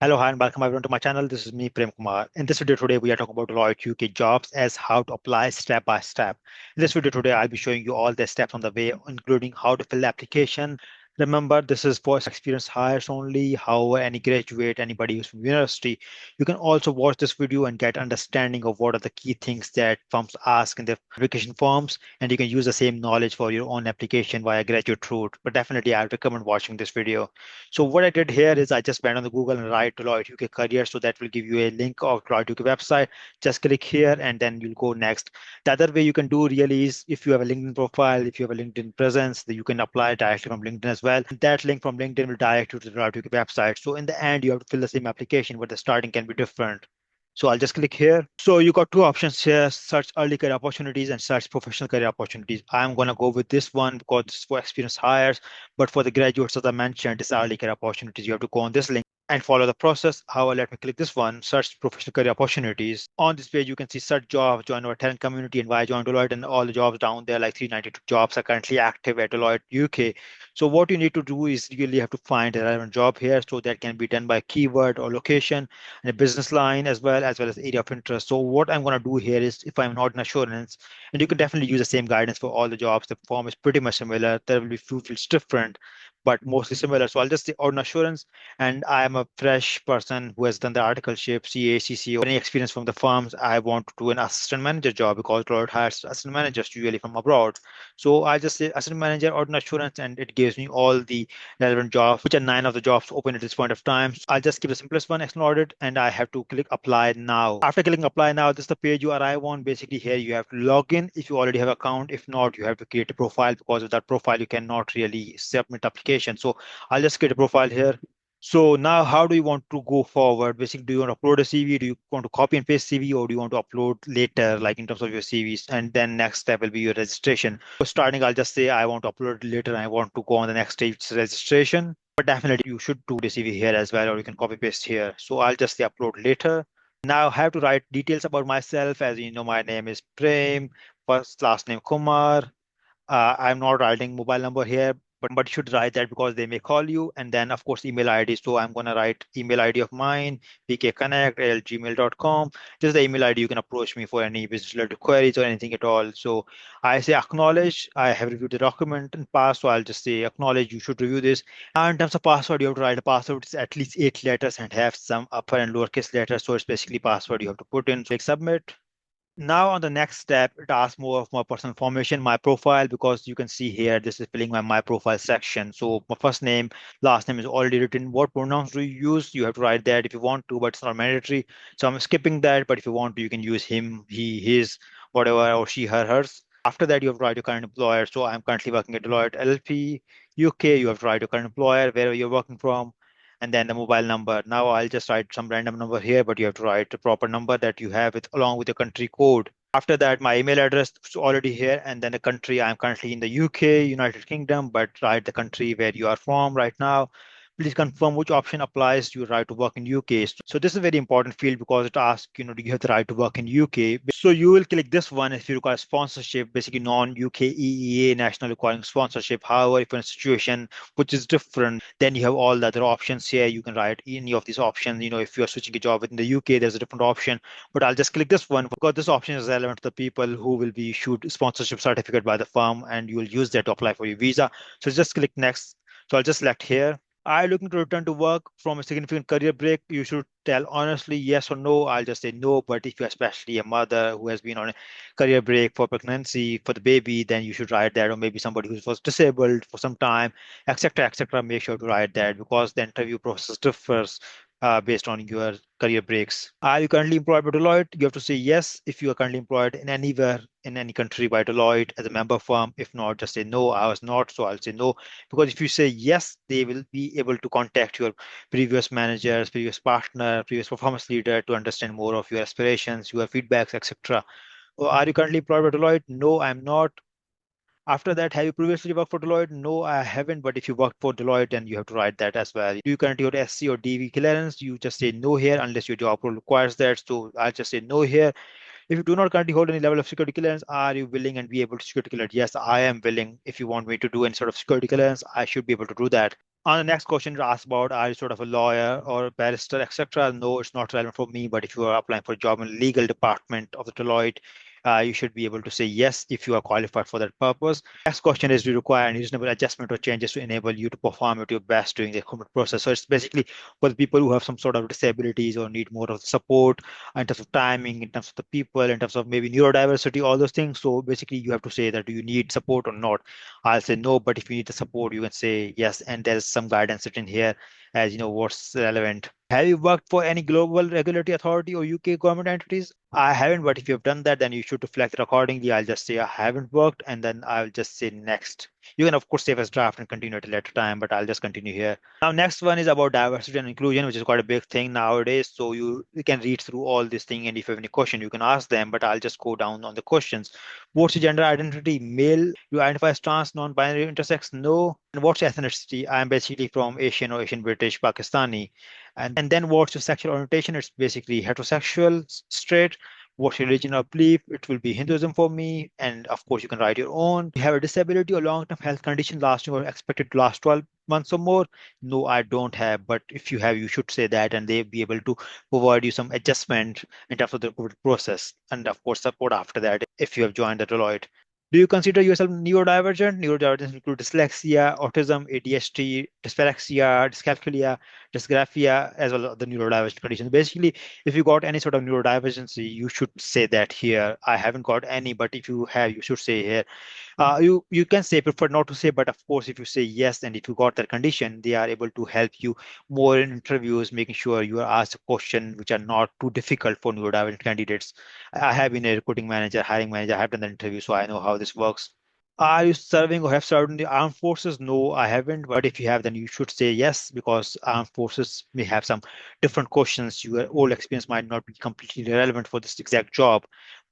Hello, hi, and welcome everyone to my channel. This is me, Prem Kumar. In this video today, we are talking about Deloitte UK jobs as how to apply step by step. In this video today, I'll be showing you all the steps on the way, including how to fill the application. Remember, this is for experienced hires only. However, any graduate, anybody who's from university, you can also watch this video and get understanding of what are the key things that firms ask in their application forms, and you can use the same knowledge for your own application via graduate route. But definitely, I recommend watching this video. So what I did here is I just went on the Google and write Deloitte UK career. So that will give you a link of Deloitte UK website. Just click here and then you'll go next. The other way you can do really is if you have a LinkedIn profile, if you have a LinkedIn presence, then you can apply directly from LinkedIn as well. And that link from LinkedIn will direct you to the Deloitte UK website. So in the end, you have to fill the same application, but the starting can be different. So I'll just click here. So you got two options here, search early career opportunities and search professional career opportunities. I'm going to go with this one because it's for experienced hires. But for the graduates, as I mentioned, it's early career opportunities. You have to go on this link and follow the process. However, let me click this one, search professional career opportunities. On this page, you can see search jobs, join our talent community, and why join Deloitte, and all the jobs down there, like 392 jobs are currently active at Deloitte UK. So what you need to do is really have to find a relevant job here. So that can be done by keyword or location and a business line as well as area of interest. So what I'm going to do here is if I'm not in assurance, and you can definitely use the same guidance for all the jobs. The form is pretty much similar. There will be few fields different, but mostly similar. So I'll just say ordinary assurance, and I am a fresh person who has done the articleship, CA, or any experience from the firms. I want to do an assistant manager job because Deloitte hires assistant managers usually from abroad. So I just say assistant manager, ordinary assurance, and it gives me all the relevant jobs, which are nine of the jobs open at this point of time. So I'll just keep the simplest one, external audit, and I have to click apply now. After clicking apply now, this is the page you arrive on. Basically, here you have to log in if you already have an account. If not, you have to create a profile because with that profile, you cannot really submit application. So I'll just create a profile here. So now how do you want to go forward? Basically, do you want to upload a CV? Do you want to copy and paste CV or do you want to upload later, like in terms of your CVs? And then next step will be your registration. So starting, I'll just say I want to upload it later and I want to go on the next stage, which is registration. But definitely you should do the CV here as well, or you can copy paste here. So I'll just say upload later. Now I have to write details about myself. As you know, my name is Prem, first last name Kumar. I'm not writing mobile number here, but you should write that because they may call you. And then, of course, email ID. So I'm going to write email ID of mine, pkconnect@gmail.com. This is the email ID you can approach me for any business related queries or anything at all. So I say acknowledge. I have reviewed the document and passed. So I'll just say acknowledge. You should review this. Now, in terms of password, you have to write a password. It's at least 8 letters and have some upper and lowercase letters. So it's basically password you have to put in. Click submit. Now on the next step, it asks more of my personal information, my profile, because you can see here, this is filling my profile section. So my first name, last name is already written. What pronouns do you use? You have to write that if you want to, but it's not mandatory. So I'm skipping that, but if you want to, you can use him, he, his, whatever, or she, her, hers. After that, you have to write your current employer. So I'm currently working at Deloitte LLP, UK. You have to write your current employer, wherever you're working from, and then the mobile number. Now I'll just write some random number here, but you have to write the proper number that you have with along with your country code. After that, my email address is already here, and then the country. I'm currently in the UK, United Kingdom, but write the country where you are from right now. Please confirm which option applies to your right to work in UK. So this is a very important field because it asks, do you have the right to work in UK? So you will click this one if you require sponsorship, basically non-UK EEA national requiring sponsorship. However, if you're in a situation which is different, then you have all the other options here. You can write any of these options. If you're switching a job within the UK, there's a different option. But I'll just click this one because this option is relevant to the people who will be issued sponsorship certificate by the firm, and you will use that to apply for your visa. So just click next. So I'll just select here. Are you looking to return to work from a significant career break? You should tell honestly yes or no. I'll just say no. But if you're especially a mother who has been on a career break for pregnancy, for the baby, then you should write that. Or maybe somebody who was disabled for some time, etc., etc. Make sure to write that because the interview process differs based on your career breaks. Are you currently employed by Deloitte? You have to say yes if you are currently employed in anywhere in any country by Deloitte as a member firm. If not, just say no, I was not. So I'll say no. Because if you say yes, they will be able to contact your previous managers, previous partner, previous performance leader to understand more of your aspirations, your feedbacks, etc. Are you currently employed by Deloitte? No, I'm not. After that, have you previously worked for Deloitte? No, I haven't. But if you worked for Deloitte, then you have to write that as well. Do you currently hold SC or DV clearance? You just say no here unless your job role requires that. So I'll just say no here. If you do not currently hold any level of security clearance, are you willing and be able to security clearance? Yes, I am willing. If you want me to do any sort of security clearance, I should be able to do that. On the next question, it asks about are you sort of a lawyer or a barrister, etc. No, it's not relevant for me, but if you are applying for a job in the legal department of the Deloitte, you should be able to say yes if you are qualified for that purpose. Next question is, do you require any reasonable adjustment or changes to enable you to perform at your best during the recruitment process? So it's basically for the people who have some sort of disabilities or need more of support in terms of timing, in terms of the people, in terms of maybe neurodiversity, all those things. So basically, you have to say that do you need support or not? I'll say no, but if you need the support, you can say yes. And there's some guidance written here as what's relevant. Have you worked for any global regulatory authority or UK government entities? I haven't, but if you have done that, then you should reflect it accordingly. I'll just say I haven't worked, and then I'll just say next. You can, of course, save as draft and continue at a later time, but I'll just continue here. Now, next one is about diversity and inclusion, which is quite a big thing nowadays. So you can read through all this thing, and if you have any question, you can ask them, but I'll just go down on the questions. What's your gender identity? Male. You identify as trans, non-binary, intersex? No. And what's your ethnicity? I'm basically from Asian or Asian British, Pakistani. And then what's your sexual orientation? It's basically heterosexual, straight. What's your religion or belief? It will be Hinduism for me. And of course, you can write your own. You have a disability or long-term health condition lasting or expected to last 12 months or more? No, I don't have. But if you have, you should say that, and they'll be able to provide you some adjustment in terms of the process. And of course, support after that if you have joined the Deloitte. Do you consider yourself neurodivergent? Neurodivergence include dyslexia, autism, ADHD, dyspraxia, dyscalculia, dysgraphia, as well as the neurodivergent conditions. Basically, if you got any sort of neurodivergency, you should say that here. I haven't got any, but if you have, you should say here. You can say prefer not to say, but of course, if you say yes, and if you got that condition, they are able to help you more in interviews, making sure you are asked a question which are not too difficult for neurodivergent candidates. I have been a recruiting manager, hiring manager. I have done the interview, so I know how this works. Are you serving or have served in the armed forces? No, I haven't. But if you have, then you should say yes, because armed forces may have some different questions. Your old experience might not be completely relevant for this exact job.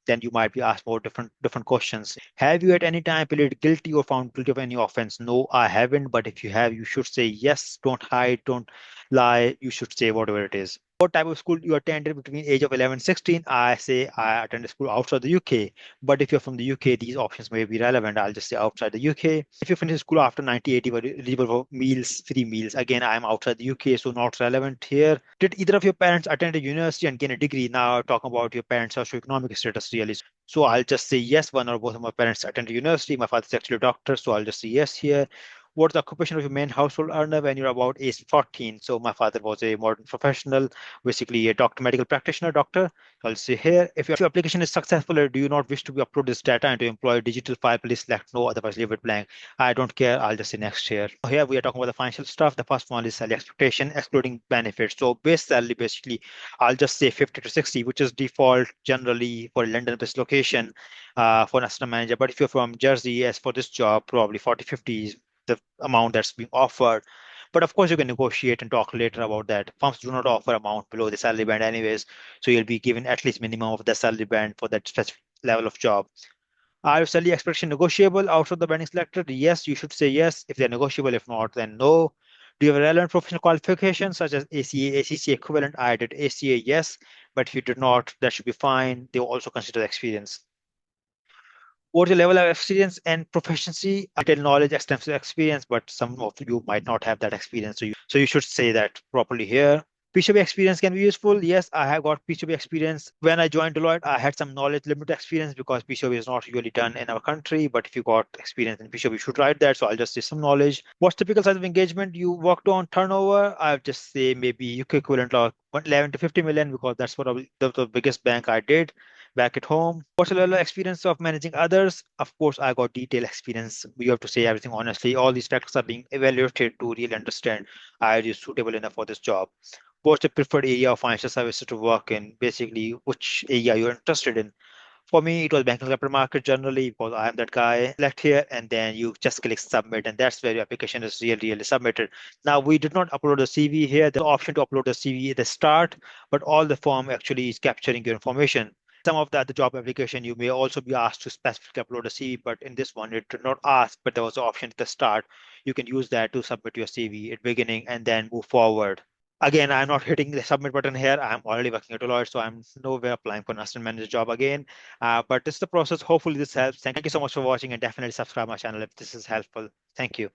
Then you might be asked more different questions. Have you at any time pleaded guilty or found guilty of any offense? No, I haven't. But if you have, you should say yes. Don't hide, don't lie. You should say whatever it is. What type of school you attended between age of 11 and 16? I say I attended school outside the UK. But if you're from the UK, these options may be relevant. I'll just say outside the UK. If you finish school after 1980, but eligible for meals, free meals. Again, I'm outside the UK, so not relevant here. Did either of your parents attend a university and gain a degree? Now, talking about your parents' socioeconomic status, really. So I'll just say yes, one or both of my parents attended university. My father's actually a doctor, so I'll just say yes here. What's the occupation of your main household earner when you're about age 14? So my father was a modern professional, basically a doctor, medical practitioner, doctor. So I'll say here, if your application is successful or do you not wish to be upload this data into employee digital file, please select no, otherwise leave it blank. I don't care. I'll just say next here. Here we are talking about the financial stuff. The first one is salary expectation, excluding benefits. So base salary, basically, I'll just say 50 to 60, which is default generally for a London-based location for an assistant manager. But if you're from Jersey, as for this job, probably 40, 50 is the amount that's being offered. But of course, you can negotiate and talk later about that. Firms do not offer amount below the salary band anyways, so you'll be given at least minimum of the salary band for that specific level of job. Are your salary expectation negotiable out of the banding selected? Yes, you should say yes. If they're negotiable, if not, then no. Do you have a relevant professional qualifications such as ACA, ACC equivalent? I did ACA, yes, but if you did not, that should be fine. They will also consider experience. What's your level of experience and proficiency? Detailed knowledge, extensive experience, but some of you might not have that experience. So you should say that properly here. P2P experience can be useful. Yes, I have got P2P experience. When I joined Deloitte, I had some knowledge, limited experience because P2P is not usually done in our country. But if you got experience in P2P, you should write that. So I'll just say some knowledge. What's typical size of engagement you worked on turnover? I'll just say maybe UK equivalent of 11 to 50 million because that's probably the biggest bank I did back at home. What's your level of experience of managing others? Of course, I got detailed experience. You have to say everything honestly. All these factors are being evaluated to really understand are you suitable enough for this job. What's the preferred area of financial services to work in? Basically, which area you're interested in. For me, it was banking capital market generally because I am that guy. Select here and then you just click submit, and that's where your application is really submitted. Now, we did not upload the CV here. There's an option to upload the CV at the start, but all the form actually is capturing your information. Some of the other job application, you may also be asked to specifically upload a CV, but in this one, it did not ask, but there was an option at the start. You can use that to submit your CV at beginning and then move forward. Again, I'm not hitting the submit button here. I'm already working at Deloitte, so I'm nowhere applying for an assistant manager job again. But this is the process. Hopefully this helps. Thank you so much for watching and definitely subscribe my channel if this is helpful. Thank you.